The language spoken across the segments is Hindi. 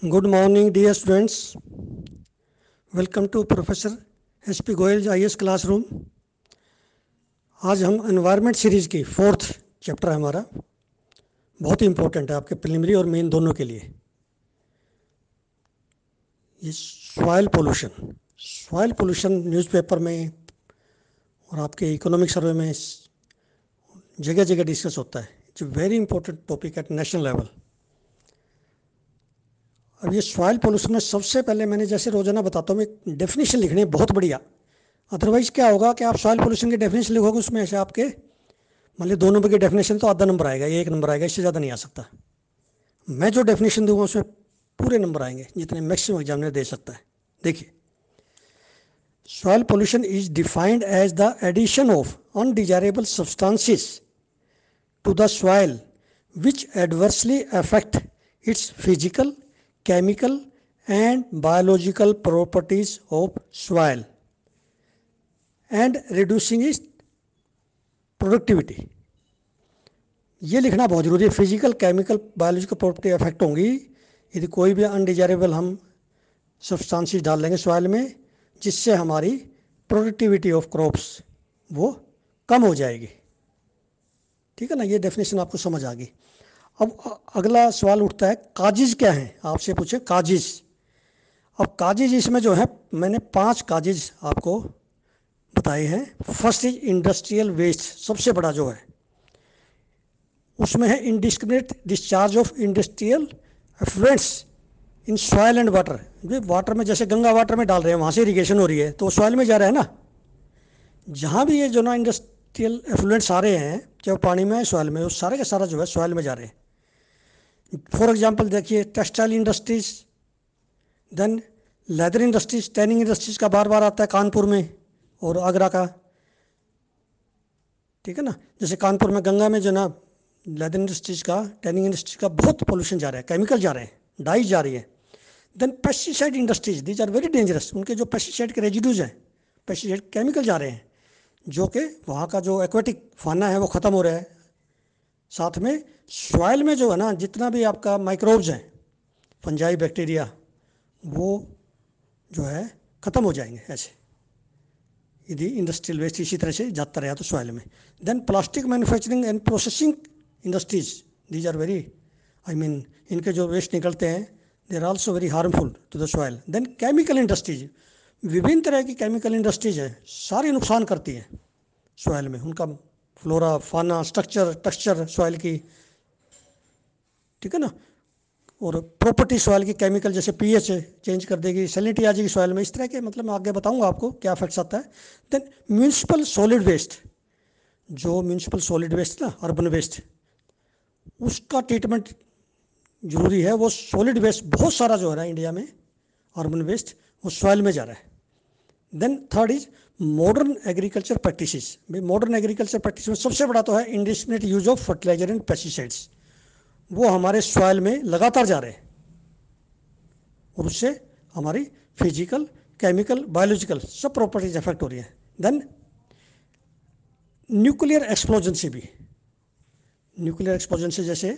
Good morning, dear students. Welcome to Professor SP Goyal IAS classroom. आज हम एनवायरनमेंट सीरीज़ की फोर्थ चैप्टर है हमारा, बहुत ही इम्पोर्टेंट है आपके प्रिलिमिनरी और मेन दोनों के लिए। ये सॉइल पोल्यूशन न्यूज़पेपर में और आपके इकोनॉमिक सर्वे में जगह जगह डिस्कस होता है। It's a very important topic at national level. अब ये सॉइल पोल्यूशन में सबसे पहले मैंने जैसे रोजाना बताता हूँ, एक डेफिनेशन लिखनी है बहुत बढ़िया। अदरवाइज क्या होगा कि आप सॉइल पोल्यूशन की डेफिनेशन लिखोगे, उसमें ऐसे आपके मान लीजिए 2 नंबर की डेफिनेशन तो आधा नंबर आएगा या 1 नंबर आएगा, इससे ज़्यादा नहीं आ सकता। मैं जो डेफिनेशन दूंगा उसमें पूरे नंबर आएंगे जितने मैक्सिमम एग्जामिनर दे सकता है। देखिए, soil pollution is defined as the addition of undesirable substances to the soil which adversely affect its physical, chemical and biological properties of soil and reducing its productivity। ये लिखना बहुत ज़रूरी है। Physical, chemical, biological property affect होंगी यदि कोई भी अनडिजायरेबल हम सब्सटेंसेस डाल लेंगे सॉइल में, जिससे हमारी प्रोडक्टिविटी ऑफ क्रॉप्स वो कम हो जाएगी। ठीक है ना, ये डेफिनेशन आपको समझ आ गई। अब अगला सवाल उठता है, काजिज क्या है? आपसे पूछे काजिज। अब काजिज इसमें जो है मैंने 5 काजिज आपको बताए हैं। फर्स्ट इज इंडस्ट्रियल वेस्ट, सबसे बड़ा जो है उसमें है indiscriminate discharge of industrial effluents in soil and water. जो वाटर में जैसे गंगा वाटर में डाल रहे हैं, वहाँ से इरीगेशन हो रही है तो सॉइल में जा रहा है ना। जहाँ भी ये जो ना इंडस्ट्रियल एफ्लुएंट्स आ रहे हैं, चाहे पानी में है सॉइल में, वो सारे का सारा जो है सॉइल में जा रहे हैं। फॉर एग्जाम्पल देखिए, textile industries, then leather industries, tanning industries का बार बार आता है कानपुर में और आगरा का। ठीक है ना, जैसे कानपुर में गंगा में जो ना लेदर इंडस्ट्रीज का, टैनिंग इंडस्ट्रीज का बहुत पोल्यूशन जा रहा है, केमिकल जा रहे हैं, डाइज जा रही है। Then pesticide industries, these are very dangerous. उनके जो पेस्टिसाइड के रेजिड्यूज हैं, पेस्टिसाइड केमिकल जा रहे हैं, जो कि वहाँ का जो एक्वेटिक फाना है वो ख़त्म हो रहा है। साथ में सॉइल में जो है ना जितना भी आपका माइक्रोब्स हैं, फंजाई, बैक्टीरिया, वो जो है ख़त्म हो जाएंगे ऐसे यदि इंडस्ट्रियल वेस्ट इसी तरह से जाता रहा तो सॉइल में। Then plastic manufacturing and processing industries, these are very इनके जो वेस्ट निकलते हैं, they are also very harmful to the soil. Then chemical industries, विभिन्न तरह की केमिकल इंडस्ट्रीज हैं, सारी नुकसान करती हैं सॉइल में, उनका फ्लोरा, फाना, स्ट्रक्चर, टेक्सचर सॉइल की। ठीक है ना, और प्रॉपर्टी सॉइल की, केमिकल जैसे पीएच चेंज कर देगी, सैलिनिटी आ जाएगी सॉइल में, इस तरह के मतलब मैं आगे बताऊंगा आपको क्या इफेक्ट्स आता है। देन म्यूनिसिपल सॉलिड वेस्ट, जो म्यूनिसिपल सॉलिड वेस्ट ना, अर्बन वेस्ट, उसका ट्रीटमेंट जरूरी है। वो सॉलिड वेस्ट बहुत सारा जो है ना इंडिया में, अर्बन वेस्ट, वो सॉइल में जा रहा है। Then third is modern agriculture practices. भाई मॉडर्न एग्रीकल्चर प्रैक्टिस में सबसे बड़ा तो है indiscriminate use of fertiliser and pesticides. वो हमारे सॉइल में लगातार जा रहे हैं और उससे हमारी फिजिकल, केमिकल, बायोलॉजिकल सब प्रॉपर्टीज अफेक्ट हो रही है। देन न्यूक्लियर एक्सप्लोजन से भी, न्यूक्लियर एक्सप्लोजन से जैसे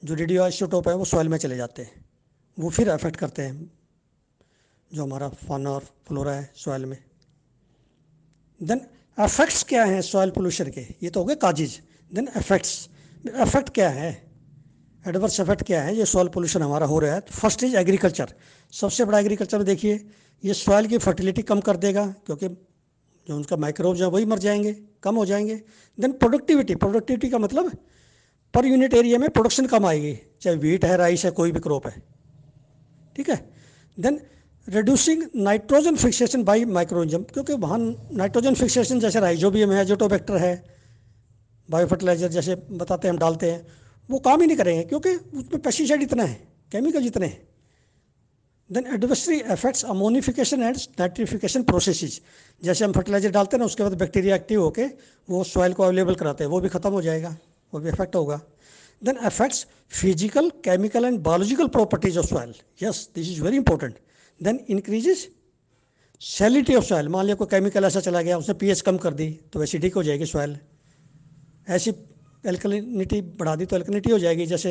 जो रेडियो आइसोटोप है वो सॉइल में चले जाते हैं, वो फिर अफेक्ट करते हैं जो हमारा फाना और फ्लोरा है सॉइल में। देन अफेक्ट्स क्या हैं सॉइल पोल्यूशन के? ये तो हो गए काजिज। देन इफेक्ट्स, इफेक्ट क्या है, एडवर्स इफेक्ट क्या है ये सॉइल पोल्यूशन हमारा हो रहा है। तो फर्स्ट इज एग्रीकल्चर, सबसे बड़ा एग्रीकल्चर में देखिए, ये सॉइल की फर्टिलिटी कम कर देगा, क्योंकि जो उनका माइक्रोब्स हैं वही मर जाएंगे, कम हो जाएंगे। देन प्रोडक्टिविटी, प्रोडक्टिविटी का मतलब पर यूनिट एरिया में प्रोडक्शन कम आएगी, चाहे वीट है, राइस है, कोई भी क्रॉप है। ठीक है। Then reducing nitrogen fixation by microorganism, क्योंकि वहाँ नाइट्रोजन फिक्सेशन जैसे राइजोबियम है, एजोटोबैक्टर है, बायो फर्टिलाइजर जैसे बताते हैं हम डालते हैं, वो काम ही नहीं करेंगे क्योंकि उसमें पेस्टिसाइड इतना है, केमिकल जितने हैं। Then adversary effects ammonification and nitrification processes, जैसे हम फर्टिलाइजर डालते हैं ना, उसके बाद बैक्टीरिया एक्टिव होकर वो सॉइल को अवेलेबल कराते हैं, वो भी खत्म हो जाएगा, वो भी इफेक्ट होगा। Then affects physical, chemical and biological properties of soil, yes this is very important. Then increases salinity of soil, मान लिया कोई केमिकल ऐसा चला गया, उसने पीएच कम कर दी तो एसिडिक हो जाएगी सॉइल, ऐसी एल्कलिनिटी बढ़ा दी तो एल्कलिनिटी हो जाएगी। जैसे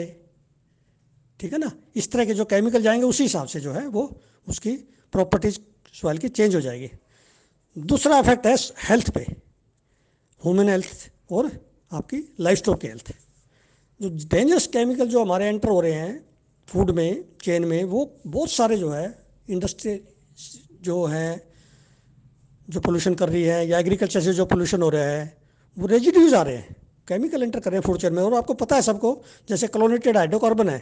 ठीक है ना। इस तरह के जो केमिकल जाएंगे उसी हिसाब से जो है वो उसकी प्रॉपर्टीज सॉइल की चेंज हो जाएगी। दूसरा इफेक्ट है हेल्थ पे, ह्यूमन हेल्थ और आपकी लाइफ स्टॉक की हेल्थ। जो डेंजरस केमिकल जो हमारे एंटर हो रहे हैं फूड में चेन में, वो बहुत सारे जो है इंडस्ट्री जो है जो पोल्यूशन कर रही है, या एग्रीकल्चर से जो पोल्यूशन हो रहा है, वो रेजिड्यूज आ रहे हैं, केमिकल एंटर कर रहे हैं फूड चेन में। और आपको पता है सबको, जैसे क्लोनेटेड हाइड्रोकार्बन है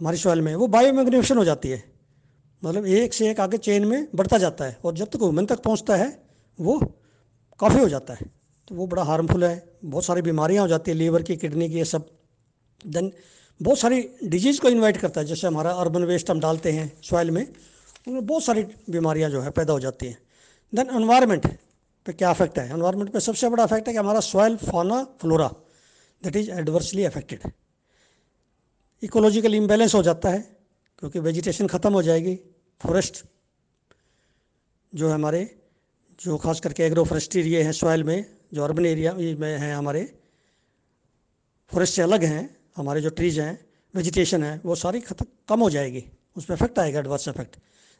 हमारी सॉइल में, वो बायोमैग्नीफिकेशन हो जाती है, मतलब एक से एक आगे चेन में बढ़ता जाता है, और जब तक ह्यूमन तक पहुंचता है वो काफ़ी हो जाता है। तो वो बड़ा हार्मफुल है, बहुत सारी बीमारियां हो जाती है, लीवर की, किडनी की, ये सब। देन बहुत सारी डिजीज़ को इनवाइट करता है, जैसे हमारा अर्बन वेस्ट हम डालते हैं सॉइल में, उनमें बहुत सारी बीमारियां जो है पैदा हो जाती हैं। देन एनवायरनमेंट पे क्या अफेक्ट है? एनवायरनमेंट पे सबसे बड़ा अफेक्ट है कि हमारा soil fauna flora that is adversely affected. Ecological imbalance हो जाता है, क्योंकि वेजिटेशन ख़त्म हो जाएगी। फॉरेस्ट जो है हमारे, जो खास करके एग्रो फॉरेस्ट्री एरिया है सॉइल में, जो अर्बन एरिया में है हमारे, फॉरेस्ट से अलग हैं हमारे जो ट्रीज हैं, वेजिटेशन है, वो सारी कम हो जाएगी, उस पर इफेक्ट आएगा, एडवर्स इफेक्ट।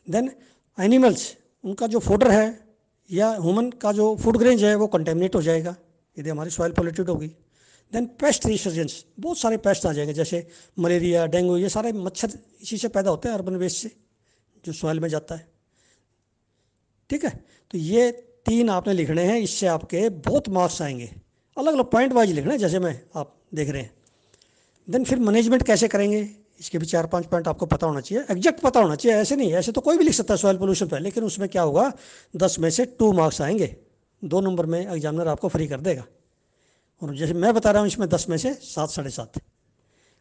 देन एनिमल्स, उनका जो फूडर है या ह्यूमन का जो फूड ग्रेंज है वो कंटेमिनेट हो जाएगा यदि हमारी सॉइल पोल्यूटेड होगी। देन पेस्ट रिसर्जेंस, बहुत सारे पेस्ट आ जाएंगे, जैसे मलेरिया, डेंगू, ये सारे मच्छर इसी से पैदा होते हैं, अर्बन वेस्ट से जो सॉइल में जाता है। ठीक है, तो ये 3 आपने लिखने हैं, इससे आपके बहुत मार्क्स आएंगे। अलग अलग पॉइंट वाइज लिखना है, जैसे मैं आप देख रहे हैं। देन फिर मैनेजमेंट कैसे करेंगे, इसके भी 4-5 पॉइंट आपको पता होना चाहिए, एग्जैक्ट पता होना चाहिए। ऐसे नहीं, ऐसे तो कोई भी लिख सकता है सॉइल पोल्यूशन पर, लेकिन उसमें क्या होगा, 10 में से 2 मार्क्स आएंगे, 2 नंबर में एग्जामिनर आपको फ्री कर देगा। और जैसे मैं बता रहा हूँ इसमें 10 में से 7, 7.5।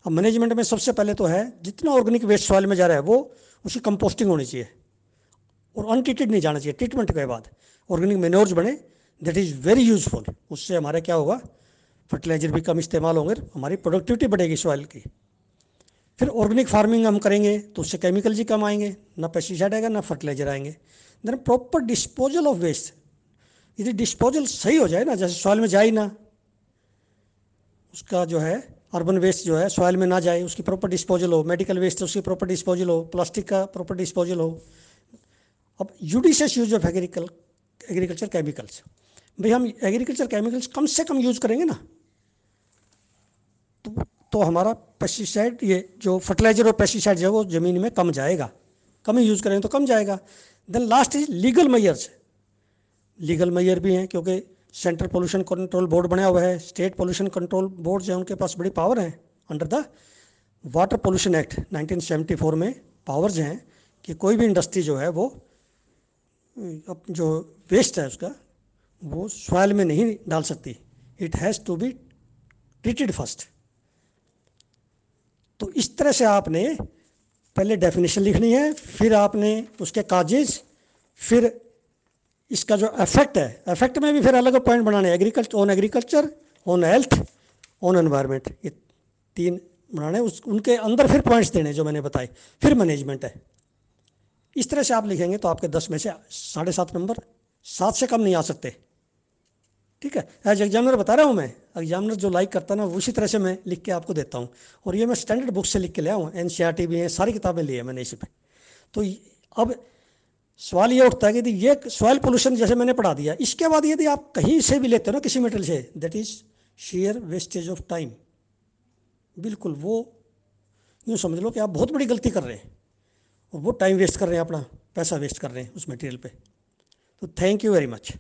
अब मैनेजमेंट में सबसे पहले तो है, जितना ऑर्गेनिक वेस्ट सॉइल में जा रहा है वो उसकी कंपोस्टिंग होनी चाहिए, और अनट्रीटेड नहीं जाना चाहिए। ट्रीटमेंट के बाद ऑर्गेनिक मैन्योर्स बने, दैट इज़ वेरी यूजफुल। उससे हमारे क्या होगा, फर्टिलाइजर भी कम इस्तेमाल होंगे, हमारी प्रोडक्टिविटी बढ़ेगी सॉइल की। फिर ऑर्गेनिक फार्मिंग हम करेंगे तो उससे केमिकल जी कम आएंगे, ना पेस्टिसाइड आएगा ना फर्टिलाइजर आएंगे। Then proper disposal of waste, यदि डिस्पोजल सही हो जाए ना, जैसे सॉइल में जाए ना, उसका जो है अर्बन वेस्ट जो है सॉइल में ना जाए, उसकी प्रॉपर डिस्पोजल हो, मेडिकल वेस्ट उसकी प्रॉपर डिस्पोजल हो, प्लास्टिक का प्रॉपर डिस्पोजल हो। अब यूडिशियस यूज ऑफ एग्रीकल्चर केमिकल्स, भाई हम एग्रीकल्चर केमिकल्स कम से कम यूज करेंगे ना, तो हमारा पेस्टिसाइड, ये जो फर्टिलाइजर और पेस्टिसाइड है वो ज़मीन में कम जाएगा, कम ही यूज़ करेंगे तो कम जाएगा। Then last is legal measures, legal measure भी हैं, क्योंकि सेंट्रल पोल्यूशन कंट्रोल बोर्ड बना हुआ है, स्टेट पोल्यूशन कंट्रोल बोर्ड जो है उनके पास बड़ी पावर है, under the water pollution act 1974 में पावर्स हैं कि कोई भी इंडस्ट्री जो है वो जो वेस्ट है उसका वो सॉइल में नहीं डाल सकती, it has to be treated first. तो इस तरह से आपने पहले डेफिनेशन लिखनी है, फिर आपने उसके काजेज, फिर इसका जो इफेक्ट है, इफेक्ट में भी फिर अलग पॉइंट बनाने, agriculture, on health, on environment, ये 3 बनाने, उनके अंदर फिर पॉइंट्स देने जो मैंने बताए, फिर मैनेजमेंट है। इस तरह से आप लिखेंगे तो आपके 10 में से 7.5 नंबर, 7 से कम नहीं आ सकते। ठीक है, एज एग्जामिनर बता रहा हूँ मैं, एग्जामिनर जो लाइक करता है ना उसी तरह से मैं लिख के आपको देता हूँ। और ये मैं स्टैंडर्ड बुक से लिख के ले आऊँ, NCERT भी है, सारी किताबें ली है मैंने इसी पे। तो अब सवाल ये उठता है कि ये सॉइल पोल्यूशन जैसे मैंने पढ़ा दिया, इसके बाद यदि आप कहीं से भी लेते हो ना किसी मेटल से, that is share wastage of time. बिल्कुल वो यूँ समझ लो कि आप बहुत बड़ी गलती कर रहे हैं, और वो टाइम वेस्ट कर रहे हैं, अपना पैसा वेस्ट कर रहे हैं उस मटेरियल पे। तो थैंक यू वेरी मच।